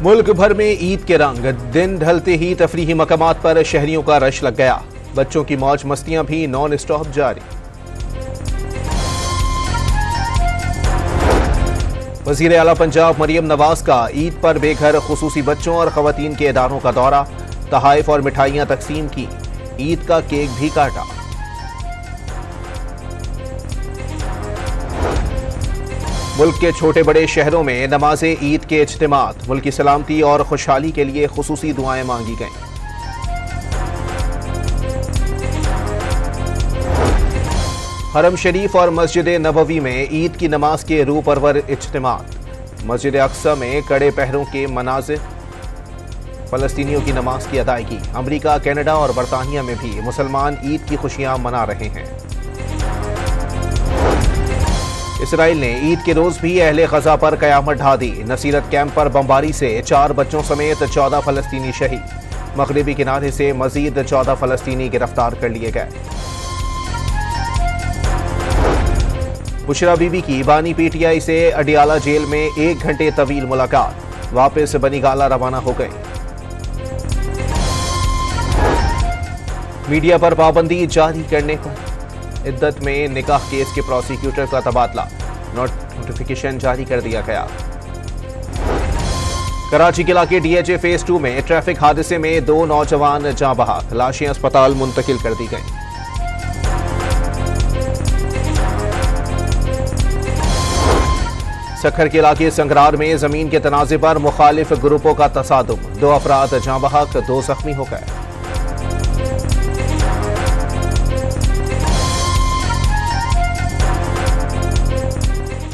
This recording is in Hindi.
मुल्क भर में ईद के रंग, दिन ढलते ही तफरीही मकामात पर शहरियों का रश लग गया। बच्चों की मौज मस्तियां भी नॉन स्टॉप जारी। वजीर आला पंजाब मरियम नवाज का ईद पर बेघर खुसूसी बच्चों और खवातीन के इदारों का दौरा, तहाइफ और मिठाइयां तकसीम की, ईद का केक भी काटा। मुल्क के छोटे बड़े शहरों में नमाज़े ईद के इज्तिमात, मुल्क की सलामती और खुशहाली के लिए खुसूसी दुआएं मांगी गईं। हरम शरीफ और मस्जिद नबवी में ईद की नमाज के रूह परवर इज्तिमात, मस्जिद अक्सा में कड़े पहरों के मनाजिर, फलस्तीनियों की नमाज की अदायगी। अमरीका, कनाडा और बरतानिया में भी मुसलमान ईद की खुशियां मना रहे हैं। इसराइल ने ईद के रोज भी अहले गजा पर कयामत ढा दी। नसीरत कैंप पर बमबारी से 4 बच्चों समेत 14 फलस्तीनी शहीद। मगरिबी किनारे से मजीद 14 फलस्तीनी गिरफ्तार कर लिए गए। बुशरा बीबी की बानी पीटीआई से अडियाला जेल में 1 घंटे तवील मुलाकात, वापस बनीगाला रवाना हो गए। मीडिया पर पाबंदी जारी करने पर इद्दत में निकाह केस के प्रोसिक्यूटर का तबादला, नोटिफिकेशन जारी कर दिया गया। कराची किला के डीएचए फेज 2 में ट्रैफिक हादसे में 2 नौजवान जाँ बहक, लाशें अस्पताल मुंतकिल कर दी गईं। सखर के इलाके संगरार में जमीन के तनाजे पर मुखालिफ ग्रुपों का तसादुम, 2 अफराद जाँ बहक, 2 जख्मी हो गए।